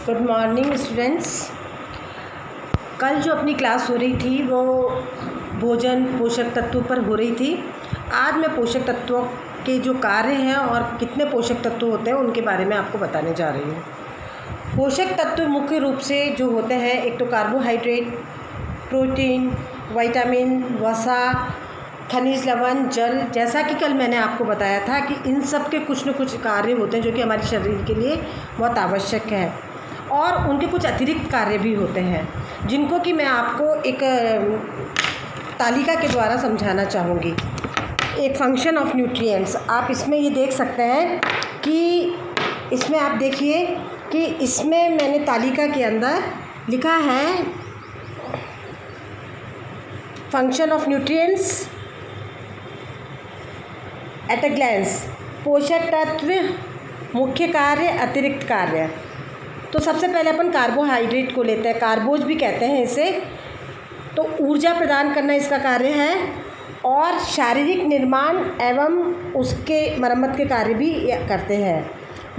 Good morning students. कल जो अपनी क्लास हो रही थी वो भोजन पोषक तत्वों पर हो रही थी। आज मैं पोषक तत्वों के जो कार्य हैं और कितने पोषक तत्व होते हैं उनके बारे में आपको बताने जा रही हूँ। पोषक तत्व मुख्य रूप से जो होते हैं, एक तो कार्बोहाइड्रेट, प्रोटीन, विटामिन, वसा, खनिज लवण, जल। जैसा कि कल मैंने आपको बताया था कि इन सब के कुछ न कुछ कार्य होते हैं जो कि हमारे शरीर के लिए बहुत आवश्यक है, और उनके कुछ अतिरिक्त कार्य भी होते हैं जिनको कि मैं आपको एक तालिका के द्वारा समझाना चाहूँगी। एक फंक्शन ऑफ न्यूट्रिएंट्स, आप इसमें ये देख सकते हैं कि इसमें आप देखिए कि इसमें मैंने तालिका के अंदर लिखा है function of nutrients at a glance, पोषक तत्व, मुख्य कार्य, अतिरिक्त कार्य। तो सबसे पहले अपन कार्बोहाइड्रेट को लेते हैं, कार्बोज भी कहते हैं इसे। तो ऊर्जा प्रदान करना इसका कार्य है, और शारीरिक निर्माण एवं उसके मरम्मत के कार्य भी करते हैं।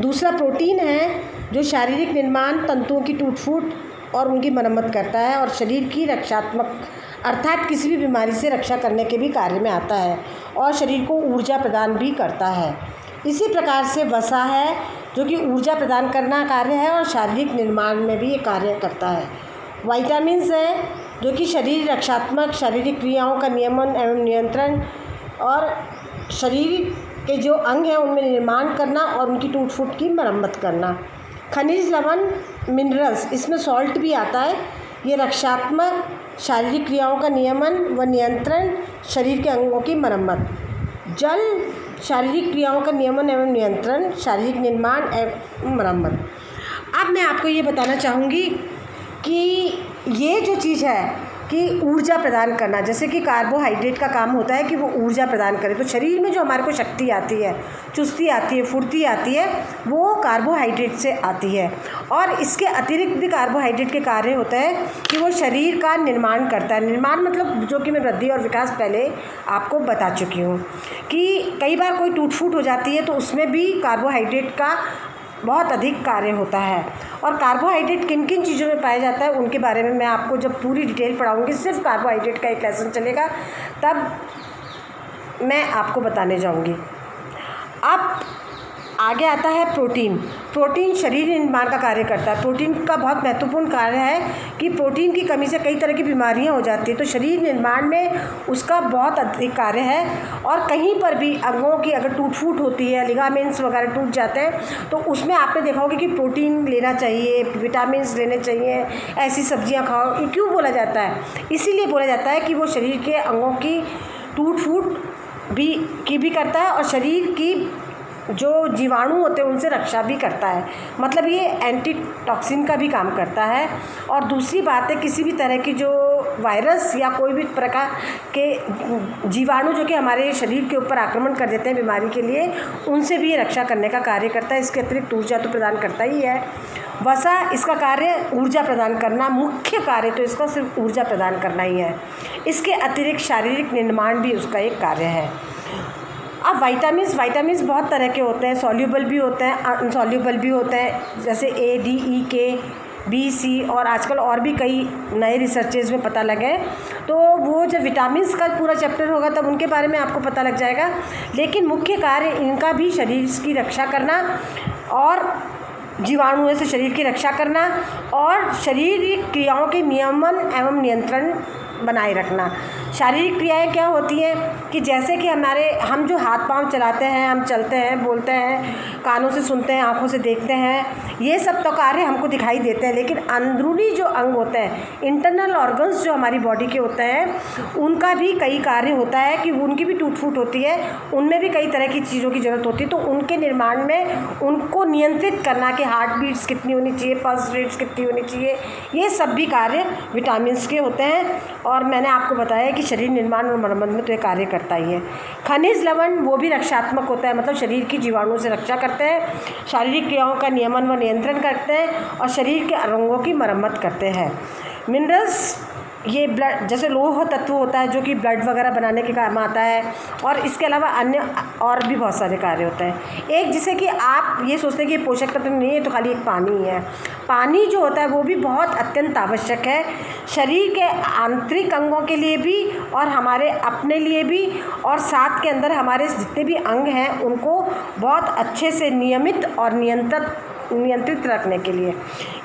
दूसरा प्रोटीन है जो शारीरिक निर्माण, तंतुओं की टूट फूट और उनकी मरम्मत करता है, और शरीर की रक्षात्मक अर्थात किसी भी बीमारी से रक्षा करने के भी कार्य में आता है, और शरीर को ऊर्जा प्रदान भी करता है। इसी प्रकार से वसा है जो कि ऊर्जा प्रदान करना कार्य है और शारीरिक निर्माण में भी ये कार्य करता है। विटामिन्स हैं जो कि शरीर रक्षात्मक, शारीरिक क्रियाओं का नियमन एवं नियंत्रण और शरीर के जो अंग हैं उनमें निर्माण करना और उनकी टूट फूट की मरम्मत करना। खनिज लवण, मिनरल्स, इसमें सॉल्ट भी आता है, ये रक्षात्मक, शारीरिक क्रियाओं का नियमन व नियंत्रण, शरीर के अंगों की मरम्मत। जल, शारीरिक क्रियाओं का नियमन एवं नियंत्रण, शारीरिक निर्माण एवं मरम्मत। अब मैं आपको ये बताना चाहूँगी कि ये जो चीज़ है कि ऊर्जा प्रदान करना, जैसे कि कार्बोहाइड्रेट का काम होता है कि वो ऊर्जा प्रदान करे, तो शरीर में जो हमारे को शक्ति आती है, चुस्ती आती है, फुर्ती आती है, वो कार्बोहाइड्रेट से आती है। और इसके अतिरिक्त भी कार्बोहाइड्रेट के कार्य होते हैं कि वो शरीर का निर्माण करता है। निर्माण मतलब जो कि मैं वृद्धि और विकास पहले आपको बता चुकी हूँ कि कई बार कोई टूट फूट हो जाती है तो उसमें भी कार्बोहाइड्रेट का बहुत अधिक कार्य होता है। और कार्बोहाइड्रेट किन किन चीज़ों में पाया जाता है उनके बारे में मैं आपको जब पूरी डिटेल पढ़ाऊंगी, सिर्फ कार्बोहाइड्रेट का एक लेसन चलेगा, तब मैं आपको बताने जाऊंगी। अब आगे आता है प्रोटीन। प्रोटीन शरीर निर्माण का कार्य करता है। प्रोटीन का बहुत महत्वपूर्ण कार्य है कि प्रोटीन की कमी से कई तरह की बीमारियां हो जाती हैं, तो शरीर निर्माण में उसका बहुत अधिक कार्य है। और कहीं पर भी अंगों की अगर टूट फूट होती है, लिगामेंट्स वगैरह टूट जाते हैं, तो उसमें आपने देखा होगा कि प्रोटीन लेना चाहिए, विटामिन लेने चाहिए, ऐसी सब्जियाँ खाओ। ये क्यों बोला जाता है? इसीलिए बोला जाता है कि वो शरीर के अंगों की टूट फूट भी करता है, और शरीर की जो जीवाणु होते हैं उनसे रक्षा भी करता है। मतलब ये एंटी टॉक्सिन का भी काम करता है। और दूसरी बात है, किसी भी तरह की जो वायरस या कोई भी प्रकार के जीवाणु जो कि हमारे शरीर के ऊपर आक्रमण कर देते हैं बीमारी के लिए, उनसे भी ये रक्षा करने का कार्य करता है। इसके अतिरिक्त ऊर्जा तो प्रदान करता ही है। वसा, इसका कार्य ऊर्जा प्रदान करना, मुख्य कार्य तो इसका सिर्फ ऊर्जा प्रदान करना ही है। इसके अतिरिक्त शारीरिक निर्माण भी उसका एक कार्य है। अब विटामिन्स बहुत तरह के होते हैं, सॉल्यूबल भी होते हैं, अनसॉल्यूबल भी होते हैं, जैसे ए, डी, ई, के, बी, सी, और आजकल और भी कई नए रिसर्चेज में पता लगे। तो वो जब विटामिन्स का पूरा चैप्टर होगा तब उनके बारे में आपको पता लग जाएगा। लेकिन मुख्य कार्य इनका भी शरीर की रक्षा करना और जीवाणुओं से शरीर की रक्षा करना और शारीरिक क्रियाओं के नियमन एवं नियंत्रण बनाए रखना। शारीरिक क्रियाएं क्या होती हैं कि जैसे कि हम जो हाथ पांव चलाते हैं, हम चलते हैं, बोलते हैं, कानों से सुनते हैं, आँखों से देखते हैं, ये सब तो कार्य हमको दिखाई देते हैं। लेकिन अंदरूनी जो अंग होते हैं, इंटरनल ऑर्गन्स जो हमारी बॉडी के होते हैं, उनका भी कई कार्य होता है कि उनकी भी टूट फूट होती है, उनमें भी कई तरह की चीज़ों की ज़रूरत होती है। तो उनके निर्माण में उनको नियंत्रित करना कि हार्ट बीट्स कितनी होनी चाहिए, पल्स रेट्स कितनी होनी चाहिए, ये सब भी कार्य विटामिन्स के होते हैं। और मैंने आपको बताया कि शरीर निर्माण और मरम्मत में तो ये कार्य करता ही है। खनिज लवण वो भी रक्षात्मक होता है, मतलब शरीर की जीवाणुओं से रक्षा करते हैं, शारीरिक क्रियाओं का नियमन व नियंत्रण करते हैं और शरीर के अंगों की मरम्मत करते हैं। मिनरल्स ये ब्लड जैसे लोह तत्व होता है जो कि ब्लड वगैरह बनाने के काम आता है, और इसके अलावा अन्य और भी बहुत सारे कार्य होते हैं। एक जिसे कि आप ये सोचते हैं कि पोषक तत्व नहीं है तो खाली एक पानी ही है, पानी जो होता है वो भी बहुत अत्यंत आवश्यक है शरीर के आंतरिक अंगों के लिए भी और हमारे अपने लिए भी, और साथ के अंदर हमारे जितने भी अंग हैं उनको बहुत अच्छे से नियमित और नियंत्रित रखने के लिए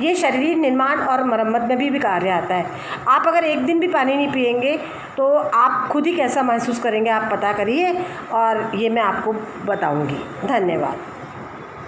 ये शरीर निर्माण और मरम्मत में भी कार्य आता है। आप अगर एक दिन भी पानी नहीं पिएंगे तो आप खुद ही कैसा महसूस करेंगे, आप पता करिए और ये मैं आपको बताऊंगी। धन्यवाद।